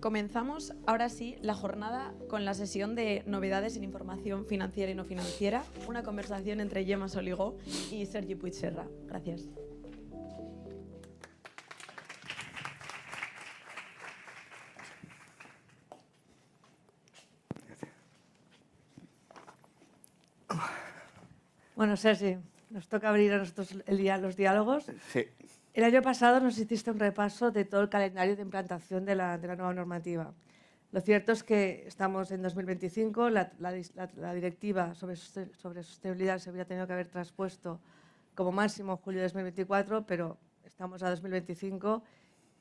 Comenzamos ahora sí la jornada con la sesión de novedades en información financiera y no financiera, una conversación entre Gemma Soligó y Sergi Puigserra. Gracias. Bueno, Sergi, nos toca abrir a nosotros los diálogos. Sí. El año pasado nos hiciste un repaso de todo el calendario de implantación de la nueva normativa. Lo cierto es que estamos en 2025, la directiva sobre sostenibilidad se habría tenido que haber traspuesto como máximo en julio de 2024, pero estamos a 2025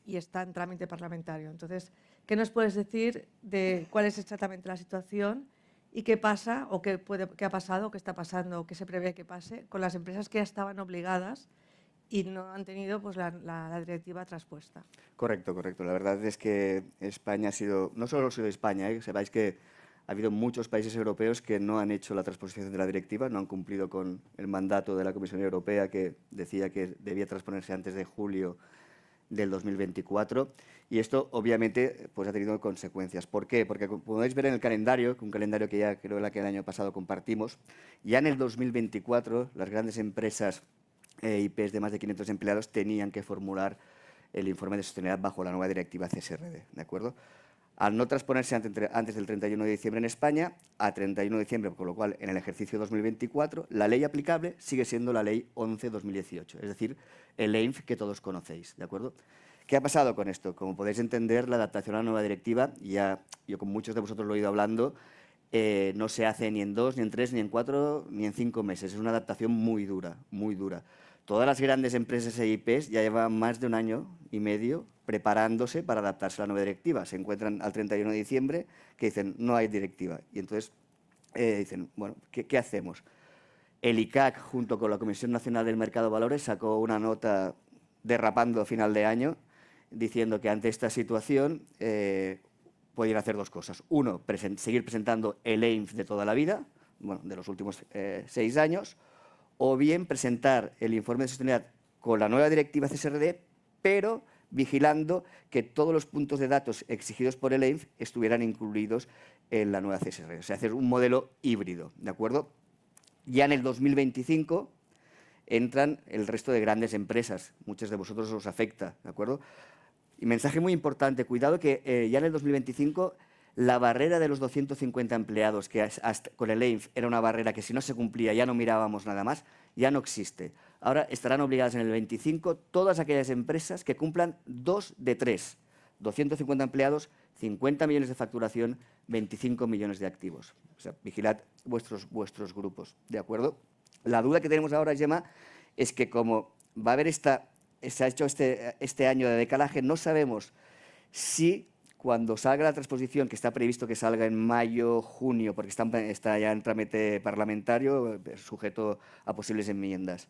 y está en trámite parlamentario. Entonces, ¿qué nos puedes decir de cuál es exactamente la situación y qué pasa o qué ha pasado, o qué está pasando o qué se prevé que pase con las empresas que ya estaban obligadas y no han tenido pues, la directiva traspuesta? Correcto, correcto. La verdad es que España ha sido, no solo ha sido España, sepáis que ha habido muchos países europeos que no han hecho la transposición de la directiva, no han cumplido con el mandato de la Comisión Europea que decía que debía transponerse antes de julio del 2024, y esto obviamente pues ha tenido consecuencias. ¿Por qué? Porque como podéis ver en el calendario, un calendario que ya creo que el año pasado compartimos, ya en el 2024 las grandes empresas IPs de más de 500 empleados tenían que formular el informe de sostenibilidad bajo la nueva directiva CSRD, ¿de acuerdo? Al no transponerse antes del 31 de diciembre en España, a 31 de diciembre, con lo cual en el ejercicio 2024, la ley aplicable sigue siendo la ley 11/2018, es decir, el EINF que todos conocéis, ¿de acuerdo? ¿Qué ha pasado con esto? Como podéis entender, la adaptación a la nueva directiva, ya yo con muchos de vosotros lo he ido hablando, no se hace ni en 2, ni en 3, ni en 4, ni en 5 meses. Es una adaptación muy dura, muy dura. Todas las grandes empresas e IPs ya llevan más de 1 año y medio preparándose para adaptarse a la nueva directiva. Se encuentran al 31 de diciembre que dicen no hay directiva. Y entonces dicen, bueno, ¿qué hacemos? El ICAC, junto con la Comisión Nacional del Mercado de Valores, sacó una nota derrapando a final de año diciendo que ante esta situación podían hacer 2 cosas. Uno, seguir presentando el EINF de toda la vida, bueno, de los últimos 6 años, o bien presentar el informe de sostenibilidad con la nueva directiva CSRD, pero vigilando que todos los puntos de datos exigidos por el EINF estuvieran incluidos en la nueva CSRD. O sea, hacer un modelo híbrido, ¿de acuerdo? Ya en el 2025 entran el resto de grandes empresas. Muchos de vosotros os afecta, ¿de acuerdo? Y mensaje muy importante, cuidado que ya en el 2025 la barrera de los 250 empleados, que hasta con el EINF era una barrera que si no se cumplía ya no mirábamos nada más, ya no existe. Ahora estarán obligadas en el 25 todas aquellas empresas que cumplan 2 de 3. 250 empleados, 50 millones de facturación, 25 millones de activos. O sea, vigilad vuestros grupos, ¿de acuerdo? La duda que tenemos ahora, Gemma, es que como va a haber se ha hecho este año de decalaje, no sabemos si cuando salga la transposición, que está previsto que salga en mayo, junio, porque está ya en trámite parlamentario, sujeto a posibles enmiendas,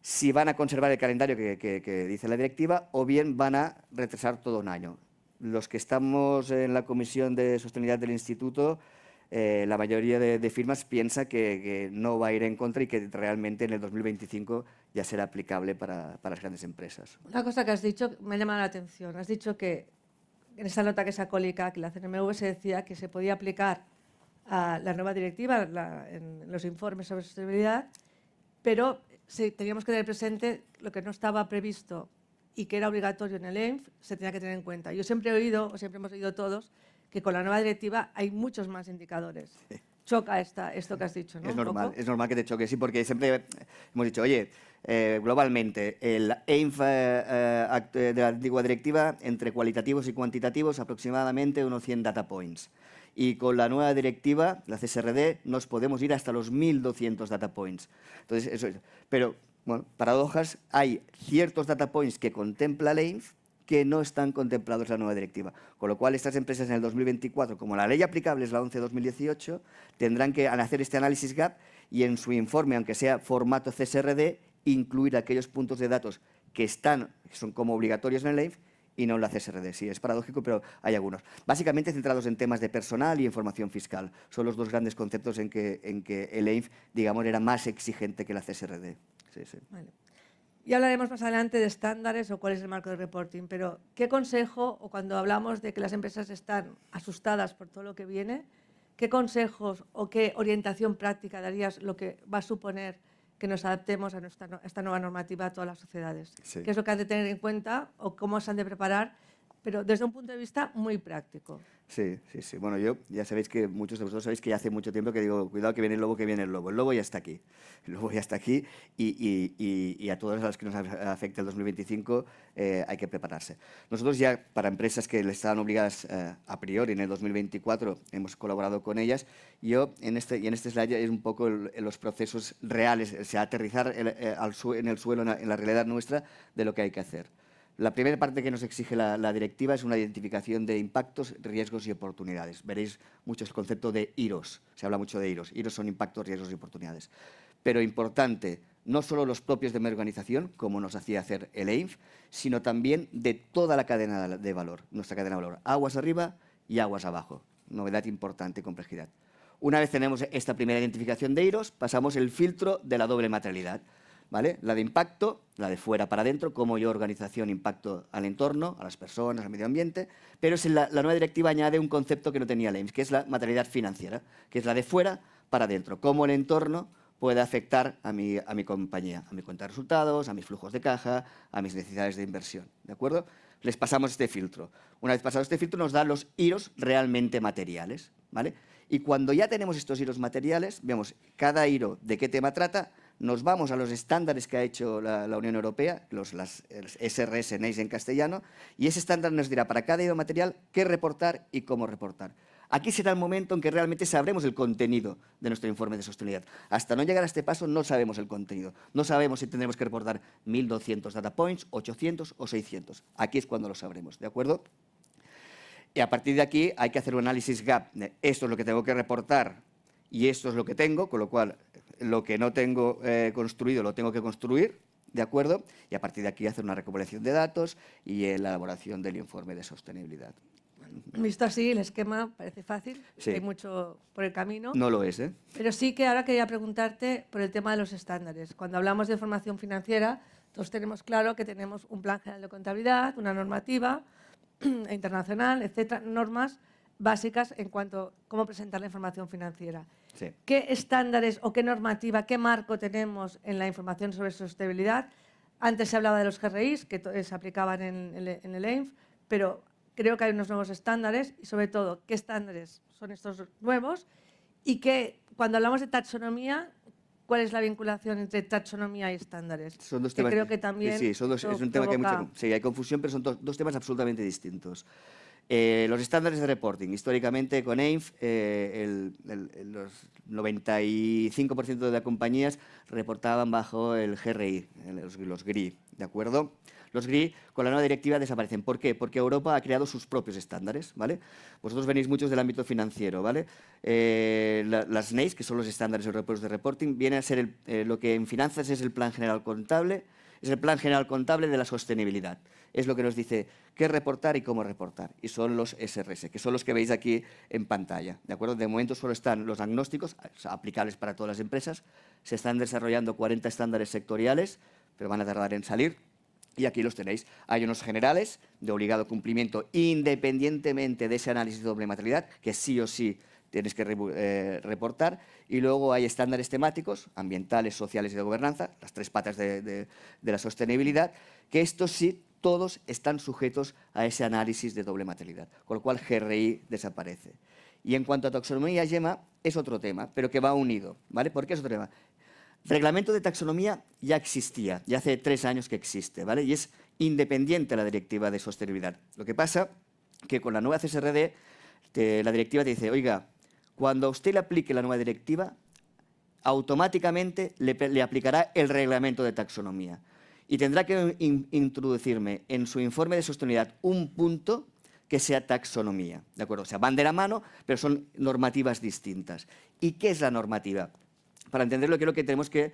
si van a conservar el calendario que dice la directiva o bien van a retrasar todo un año. Los que estamos en la Comisión de Sostenibilidad del Instituto, la mayoría de firmas piensa que no va a ir en contra y que realmente en el 2025 ya será aplicable para las grandes empresas. Una cosa que has dicho me ha llamado la atención. Has dicho que en esa nota que sacó el ICAC, la CNMV, se decía que se podía aplicar a la nueva directiva en los informes sobre sostenibilidad, pero teníamos que tener presente lo que no estaba previsto y que era obligatorio en el EINF, se tenía que tener en cuenta. Yo siempre he oído, o siempre hemos oído todos, que con la nueva directiva hay muchos más indicadores. Sí. Choca esto que has dicho, ¿no? Es normal que te choque, sí, porque siempre hemos dicho, oye, globalmente, el EINF de la antigua directiva, entre cualitativos y cuantitativos, aproximadamente unos 100 data points. Y con la nueva directiva, la CSRD, nos podemos ir hasta los 1.200 data points. Entonces, eso es. Pero, bueno, paradojas, hay ciertos data points que contempla el EINF que no están contemplados en la nueva directiva. Con lo cual, estas empresas en el 2024, como la ley aplicable es la 11/2018, tendrán que hacer este análisis gap y en su informe, aunque sea formato CSRD, incluir aquellos puntos de datos que son como obligatorios en el EINF y no en la CSRD. Sí, es paradójico, pero hay algunos. Básicamente centrados en temas de personal y información fiscal. Son los 2 grandes conceptos en que el EINF, digamos, era más exigente que la CSRD. Sí, sí. Vale. Ya hablaremos más adelante de estándares o cuál es el marco de reporting, pero ¿qué consejo, o cuando hablamos de que las empresas están asustadas por todo lo que viene, qué consejos o qué orientación práctica darías lo que va a suponer que nos adaptemos a esta nueva normativa a todas las sociedades? Sí. ¿Qué es lo que han de tener en cuenta o cómo se han de preparar, pero desde un punto de vista muy práctico? Sí, sí, sí. Bueno, yo ya sabéis que muchos de vosotros sabéis que ya hace mucho tiempo que digo, cuidado que viene el lobo, que viene el lobo. El lobo ya está aquí. El lobo ya está aquí y a todas las que nos afecte el 2025 hay que prepararse. Nosotros ya, para empresas que le estaban obligadas a priori en el 2024, hemos colaborado con ellas. Yo, en este slide, es un poco los procesos reales, o sea, aterrizar en el suelo, en la realidad nuestra, de lo que hay que hacer. La primera parte que nos exige la directiva es una identificación de impactos, riesgos y oportunidades. Veréis mucho el concepto de IROS. Se habla mucho de IROS. IROS son impactos, riesgos y oportunidades. Pero importante, no solo los propios de mi organización, como nos hacía hacer el EINF, sino también de toda la cadena de valor, nuestra cadena de valor. Aguas arriba y aguas abajo. Novedad importante y complejidad. Una vez tenemos esta primera identificación de IROS, pasamos el filtro de la doble materialidad. ¿Vale? La de impacto, la de fuera para adentro, cómo yo organización impacto al entorno, a las personas, al medio ambiente, pero la nueva directiva añade un concepto que no tenía el EIMS, que es la materialidad financiera, que es la de fuera para adentro, cómo el entorno puede afectar a mi compañía, a mi cuenta de resultados, a mis flujos de caja, a mis necesidades de inversión, ¿de acuerdo? Les pasamos este filtro. Una vez pasado este filtro nos da los IROS realmente materiales, ¿vale? Y cuando ya tenemos estos IROS materiales, vemos cada IRO de qué tema trata, nos vamos a los estándares que ha hecho la Unión Europea, las SRS, NEIS en castellano, y ese estándar nos dirá para cada IRO material qué reportar y cómo reportar. Aquí será el momento en que realmente sabremos el contenido de nuestro informe de sostenibilidad. Hasta no llegar a este paso no sabemos el contenido. No sabemos si tendremos que reportar 1.200 data points, 800 o 600. Aquí es cuando lo sabremos, ¿de acuerdo? Y a partir de aquí hay que hacer un análisis gap. Esto es lo que tengo que reportar y esto es lo que tengo, con lo cual lo que no tengo construido lo tengo que construir, ¿de acuerdo? Y a partir de aquí hacer una recopilación de datos y la elaboración del informe de sostenibilidad. Visto así, el esquema parece fácil, Sí. hay mucho por el camino. No lo es, ¿eh? Pero sí que ahora quería preguntarte por el tema de los estándares. Cuando hablamos de formación financiera, todos tenemos claro que tenemos un plan general de contabilidad, una normativa internacional, etcétera, normas básicas en cuanto a cómo presentar la información financiera. Sí. ¿Qué estándares o qué normativa, qué marco tenemos en la información sobre sostenibilidad? Antes se hablaba de los GRIs, que se aplicaban en el EINF, pero creo que hay unos nuevos estándares y, sobre todo, qué estándares son estos nuevos y que, cuando hablamos de taxonomía, ¿cuál es la vinculación entre taxonomía y estándares? Son dos temas. Creo que también Sí, es un tema que hay confusión, pero son dos temas absolutamente distintos. Los estándares de reporting. Históricamente, con EINF, los 95% de las compañías reportaban bajo el GRI, los GRI, ¿de acuerdo? Los GRI, con la nueva directiva, desaparecen. ¿Por qué? Porque Europa ha creado sus propios estándares, ¿vale? Vosotros venís muchos del ámbito financiero, ¿vale? Las NEIS, que son los estándares europeos de reporting, viene a ser lo que en finanzas es el Plan General Contable, es el Plan General Contable de la sostenibilidad. Es lo que nos dice qué reportar y cómo reportar. Y son los SRS, que son los que veis aquí en pantalla, ¿de acuerdo? De momento solo están los agnósticos, aplicables para todas las empresas. Se están desarrollando 40 estándares sectoriales, pero van a tardar en salir. Y aquí los tenéis. Hay unos generales de obligado cumplimiento independientemente de ese análisis de doble materialidad, que sí o sí tienes que reportar. Y luego hay estándares temáticos, ambientales, sociales y de gobernanza, las tres patas de la sostenibilidad, que estos sí, todos están sujetos a ese análisis de doble materialidad, con lo cual GRI desaparece. Y en cuanto a taxonomía, Gemma, es otro tema, pero que va unido, ¿vale? ¿Por qué es otro tema? Reglamento de taxonomía ya existía, ya hace 3 años que existe, ¿vale? Y es independiente de la directiva de sostenibilidad. Lo que pasa que con la nueva CSRD, la directiva te dice, oiga, cuando a usted le aplique la nueva directiva, automáticamente le aplicará el reglamento de taxonomía. Y tendrá que introducirme en su informe de sostenibilidad un punto que sea taxonomía, ¿de acuerdo? O sea, van de la mano, pero son normativas distintas. ¿Y qué es la normativa? Para entenderlo, creo que tenemos que,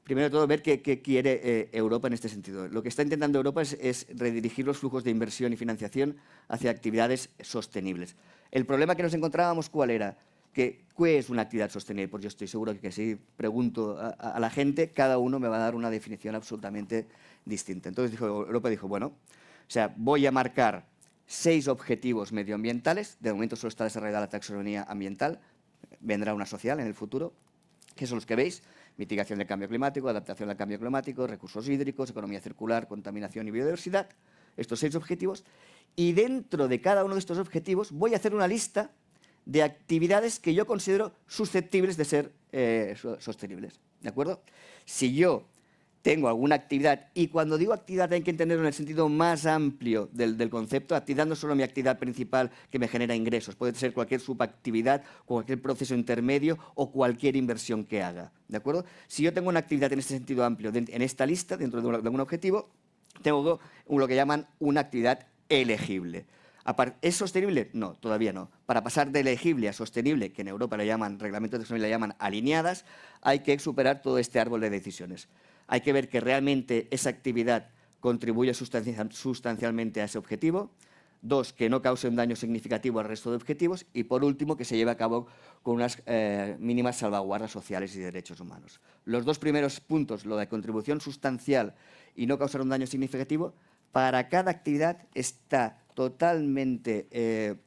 primero de todo, ver qué quiere Europa en este sentido. Lo que está intentando Europa es redirigir los flujos de inversión y financiación hacia actividades sostenibles. El problema que nos encontrábamos, ¿cuál era? ¿qué es una actividad sostenible? Pues yo estoy seguro que si pregunto a la gente, cada uno me va a dar una definición absolutamente distinta. Entonces Europa dijo, bueno, o sea, voy a marcar 6 objetivos medioambientales. De momento solo está desarrollada la taxonomía ambiental, vendrá una social en el futuro, que son los que veis: mitigación del cambio climático, adaptación al cambio climático, recursos hídricos, economía circular, contaminación y biodiversidad. Estos 6 objetivos. Y dentro de cada uno de estos objetivos voy a hacer una lista de actividades que yo considero susceptibles de ser sostenibles. ¿De acuerdo? Si yo tengo alguna actividad, y cuando digo actividad hay que entenderlo en el sentido más amplio del concepto, actividad no es solo mi actividad principal que me genera ingresos, puede ser cualquier subactividad, cualquier proceso intermedio o cualquier inversión que haga. ¿De acuerdo? Si yo tengo una actividad en este sentido amplio, en esta lista, dentro de un objetivo, tengo lo que llaman una actividad elegible. ¿Es sostenible? No, todavía no. Para pasar de elegible a sostenible, que en Europa le llaman, reglamentos de sostenibilidad le llaman alineadas, hay que superar todo este árbol de decisiones. Hay que ver que realmente esa actividad contribuye sustancialmente a ese objetivo. 2, que no cause un daño significativo al resto de objetivos. Y, por último, que se lleve a cabo con unas mínimas salvaguardas sociales y derechos humanos. Los 2 primeros puntos, lo de contribución sustancial y no causar un daño significativo, para cada actividad está totalmente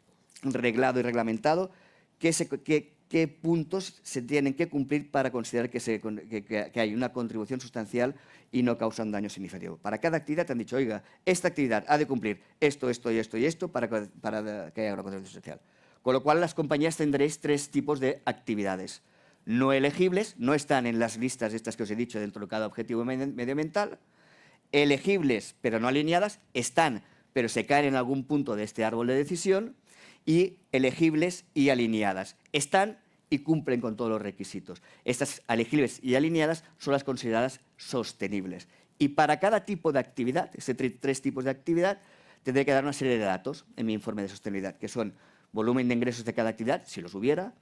reglado y reglamentado qué puntos se tienen que cumplir para considerar que hay una contribución sustancial y no causa un daño significativo. Para cada actividad te han dicho, oiga, esta actividad ha de cumplir esto, esto y esto y esto para que haya una contribución sustancial. Con lo cual, las compañías tendréis 3 tipos de actividades. No elegibles, no están en las listas estas que os he dicho dentro de cada objetivo medioambiental. Elegibles, pero no alineadas, están, pero se caen en algún punto de este árbol de decisión. Y elegibles y alineadas. Están y cumplen con todos los requisitos. Estas elegibles y alineadas son las consideradas sostenibles. Y para cada tipo de actividad, 3 tipos de actividad, tendré que dar una serie de datos en mi informe de sostenibilidad, que son volumen de ingresos de cada actividad, si los hubiera,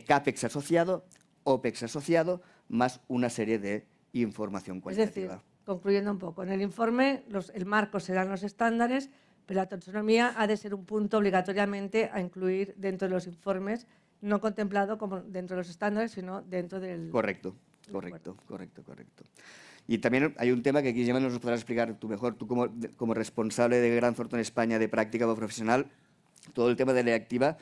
CAPEX asociado, OPEX asociado, más una serie de información cuantitativa. Es decir, concluyendo un poco, en el informe el marco serán los estándares, pero la taxonomía ha de ser un punto obligatoriamente a incluir dentro de los informes, no contemplado como dentro de los estándares, sino dentro del... Correcto. Y también hay un tema que aquí, Gemma, nos podrás explicar tú mejor. Tú como responsable de Grant Thornton España de práctica profesional, todo el tema de ley activa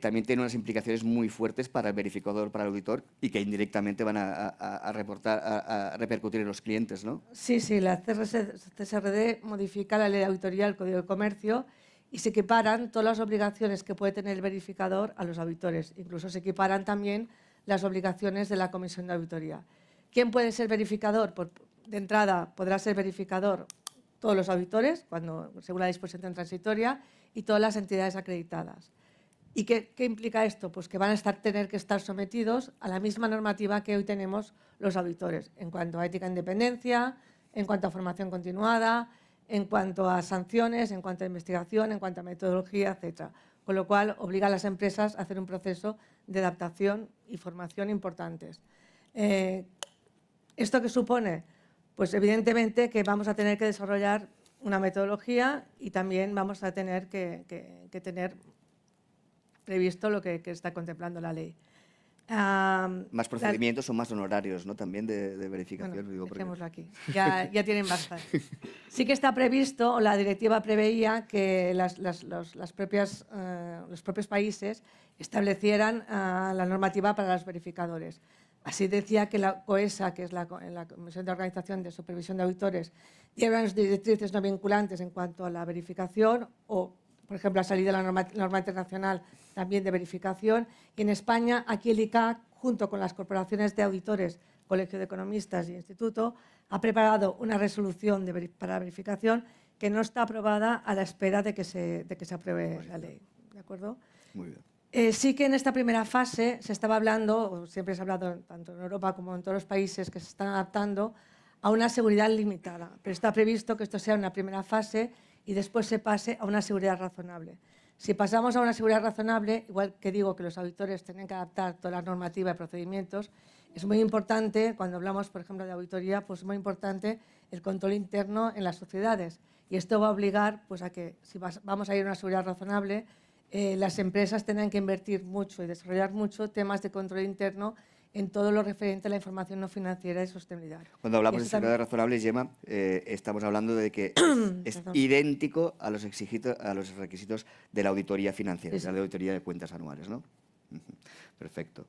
también tiene unas implicaciones muy fuertes para el verificador, para el auditor, y que indirectamente van a repercutir en los clientes, ¿no? Sí, la CSRD modifica la ley de auditoría del Código de Comercio y se equiparan todas las obligaciones que puede tener el verificador a los auditores. Incluso se equiparan también las obligaciones de la Comisión de Auditoría. ¿Quién puede ser verificador? Pues, de entrada, podrá ser verificador todos los auditores, según la disposición transitoria, y todas las entidades acreditadas. ¿Y qué implica esto? Pues que van a tener que estar sometidos a la misma normativa que hoy tenemos los auditores, en cuanto a ética e independencia, en cuanto a formación continuada, en cuanto a sanciones, en cuanto a investigación, en cuanto a metodología, etc. Con lo cual, obliga a las empresas a hacer un proceso de adaptación y formación importantes. ¿Esto qué supone? Pues evidentemente que vamos a tener que desarrollar una metodología y también vamos a tener que tener previsto lo que está contemplando la ley. Más procedimientos o más honorarios, ¿no? También de verificación. Bueno, dejémoslo aquí. Ya tienen bastante. Sí que está previsto, o la directiva preveía que los propios países establecieran la normativa para los verificadores. Así decía que la COESA, que es la Comisión de Organización de Supervisión de Auditores, diera unas directrices no vinculantes en cuanto a la verificación o, por ejemplo, ha salido la norma internacional también de verificación. Y en España, aquí el ICAC, junto con las corporaciones de auditores, Colegio de Economistas y Instituto, ha preparado una resolución para verificación que no está aprobada a la espera de que se apruebe la ley. ¿De acuerdo? Muy bien. Sí que en esta primera fase se estaba hablando, o siempre se ha hablado tanto en Europa como en todos los países que se están adaptando, a una seguridad limitada. Pero está previsto que esto sea una primera fase y después se pase a una seguridad razonable. Si pasamos a una seguridad razonable, igual que digo que los auditores tienen que adaptar toda la normativa y procedimientos, es muy importante, cuando hablamos, por ejemplo, de auditoría, pues es muy importante el control interno en las sociedades. Y esto va a obligar pues, a que, si vamos a ir a una seguridad razonable, las empresas tengan que invertir mucho y desarrollar mucho temas de control interno en todo lo referente a la información no financiera y sostenibilidad. Cuando hablamos de Eso seguridad razonable, Gemma, estamos hablando de que es idéntico a los requisitos de la auditoría financiera, de la auditoría de cuentas anuales, ¿no? Perfecto.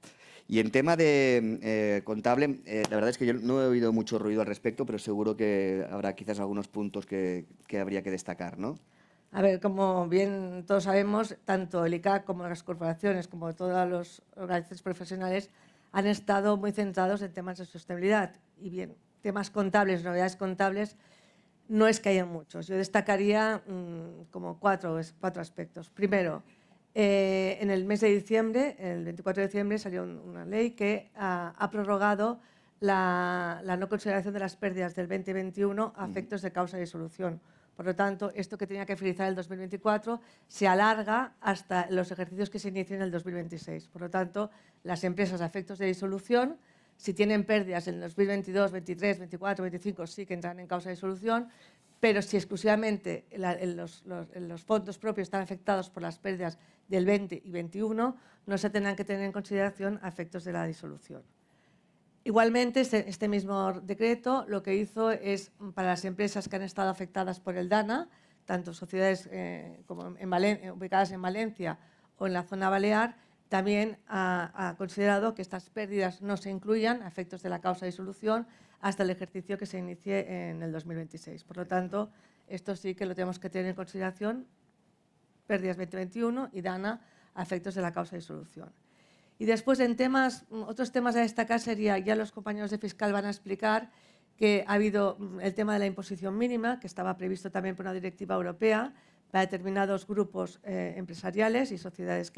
Y en tema de contable, la verdad es que yo no he oído mucho ruido al respecto, pero seguro que habrá quizás algunos puntos que habría que destacar, ¿no? A ver, como bien todos sabemos, tanto el ICAC como las corporaciones, como todas las organizaciones profesionales, han estado muy centrados en temas de sostenibilidad. Y bien, temas contables, novedades contables, no es que haya muchos. Yo destacaría como cuatro aspectos. Primero, en el mes de diciembre, el 24 de diciembre, salió una ley que ha prorrogado la no consideración de las pérdidas del 2021 a efectos de causa de disolución. Por lo tanto, esto que tenía que finalizar el 2024 se alarga hasta los ejercicios que se inician en el 2026. Por lo tanto, las empresas a efectos de disolución, si tienen pérdidas en el 2022, 23, 24, 25, sí que entran en causa de disolución, pero si exclusivamente los fondos propios están afectados por las pérdidas del 20 y 21, no se tendrán que tener en consideración a efectos de la disolución. Igualmente, este mismo decreto lo que hizo es, para las empresas que han estado afectadas por el DANA, tanto sociedades como ubicadas en Valencia o en la zona balear, también ha considerado que estas pérdidas no se incluyan a efectos de la causa de disolución hasta el ejercicio que se inicie en el 2026. Por lo tanto, esto sí que lo tenemos que tener en consideración, pérdidas 2021 y DANA a efectos de la causa de disolución. Y después, otros temas a destacar sería, ya los compañeros de Fiscal van a explicar que ha habido el tema de la imposición mínima, que estaba previsto también por una directiva europea para determinados grupos empresariales y sociedades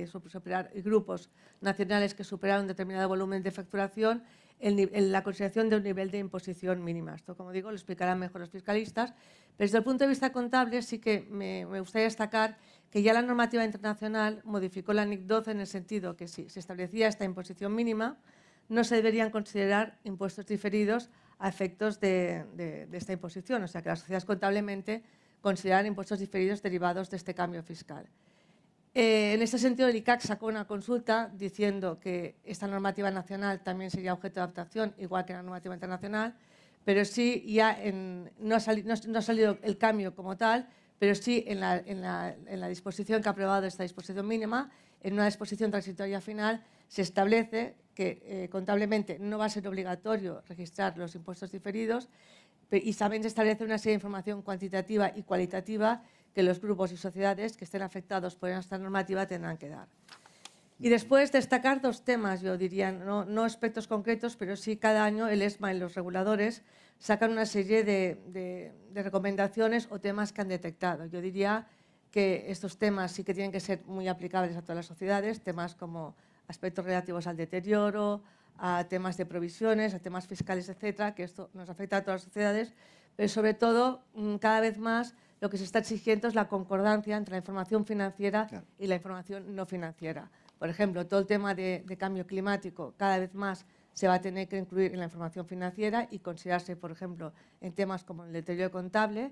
y grupos nacionales que superaron un determinado volumen de facturación, en la consideración de un nivel de imposición mínima. Esto, como digo, lo explicarán mejor los fiscalistas. Pero desde el punto de vista contable sí que me gustaría destacar que ya la normativa internacional modificó la NIC 12 en el sentido que si se establecía esta imposición mínima, no se deberían considerar impuestos diferidos a efectos de esta imposición. O sea, que las sociedades contablemente consideran impuestos diferidos derivados de este cambio fiscal. En este sentido, el ICAC sacó una consulta diciendo que esta normativa nacional también sería objeto de adaptación, igual que la normativa internacional, pero sí ya no ha salido el cambio como tal, pero sí en la disposición que ha aprobado esta disposición mínima, en una disposición transitoria final, se establece que contablemente no va a ser obligatorio registrar los impuestos diferidos y también se establece una serie de información cuantitativa y cualitativa que los grupos y sociedades que estén afectados por esta normativa tendrán que dar. Y después destacar dos temas, yo diría, no aspectos concretos, pero sí cada año el ESMA y los reguladores sacan una serie de recomendaciones o temas que han detectado. Yo diría que estos temas sí que tienen que ser muy aplicables a todas las sociedades, temas como aspectos relativos al deterioro, a temas de provisiones, a temas fiscales, etcétera, que esto nos afecta a todas las sociedades, pero sobre todo cada vez más lo que se está exigiendo es la concordancia entre la información financiera y la información no financiera. Por ejemplo, todo el tema de cambio climático cada vez más se va a tener que incluir en la información financiera y considerarse, por ejemplo, en temas como el deterioro contable.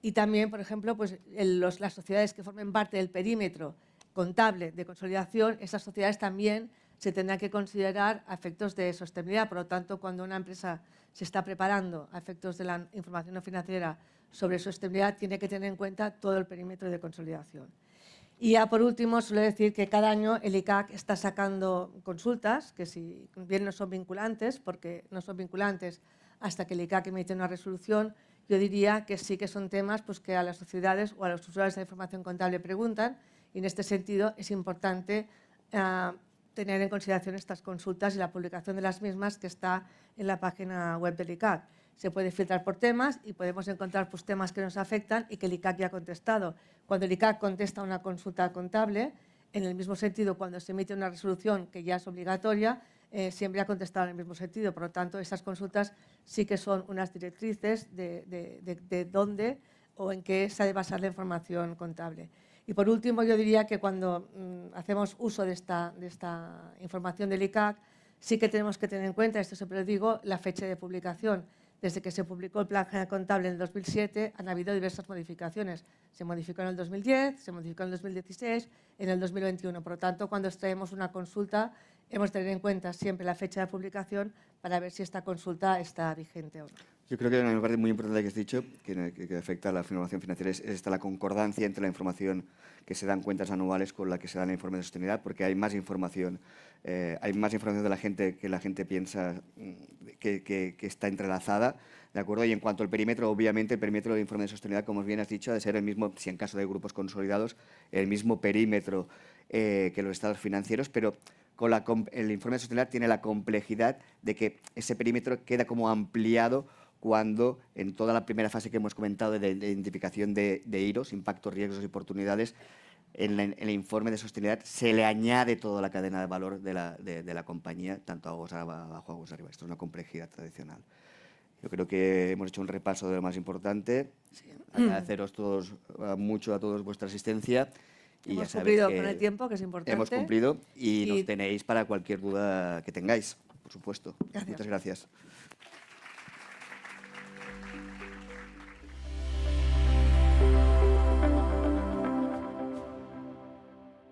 Y también, por ejemplo, pues, las sociedades que formen parte del perímetro contable de consolidación, esas sociedades también se tendrán que considerar a efectos de sostenibilidad. Por lo tanto, cuando una empresa se está preparando a efectos de la información no financiera sobre sostenibilidad, tiene que tener en cuenta todo el perímetro de consolidación. Y ya por último, suelo decir que cada año el ICAC está sacando consultas, que si bien no son vinculantes, porque no son vinculantes hasta que el ICAC emite una resolución, yo diría que sí que son temas pues, que a las sociedades o a los usuarios de la información contable preguntan, y en este sentido es importante tener en consideración estas consultas y la publicación de las mismas que está en la página web del ICAC. Se puede filtrar por temas y podemos encontrar pues, temas que nos afectan y que el ICAC ya ha contestado. Cuando el ICAC contesta una consulta contable, en el mismo sentido, cuando se emite una resolución que ya es obligatoria, siempre ha contestado en el mismo sentido. Por lo tanto, esas consultas sí que son unas directrices de dónde o en qué se ha de basar la información contable. Y por último, yo diría que cuando hacemos uso de esta información del ICAC, sí que tenemos que tener en cuenta, esto siempre lo digo, la fecha de publicación. Desde que se publicó el Plan General Contable en el 2007 han habido diversas modificaciones. Se modificó en el 2010, se modificó en el 2016, en el 2021. Por lo tanto, cuando extraemos una consulta, hemos de tener en cuenta siempre la fecha de publicación para ver si esta consulta está vigente o no. Yo creo que una parte muy importante que has dicho, que afecta a la información financiera, es la concordancia entre la información que se dan cuentas anuales con la que se da el informe de sostenibilidad, porque hay más información de la gente que la gente piensa que está entrelazada, ¿de acuerdo? Y en cuanto al perímetro, obviamente el perímetro del informe de sostenibilidad, como bien has dicho, ha de ser el mismo, si en caso de grupos consolidados, el mismo perímetro que los estados financieros, pero el informe de sostenibilidad tiene la complejidad de que ese perímetro queda como ampliado cuando en toda la primera fase que hemos comentado de identificación de IROs, impactos, riesgos y oportunidades, en el informe de sostenibilidad se le añade toda la cadena de valor de la compañía, tanto aguas abajo, aguas arriba. Esto es una complejidad tradicional. Yo creo que hemos hecho un repaso de lo más importante. Sí. Agradeceros mucho a todos vuestra asistencia. Y hemos ya cumplido que con el tiempo, que es importante. Hemos cumplido y nos tenéis para cualquier duda que tengáis, por supuesto. Gracias. Muchas gracias.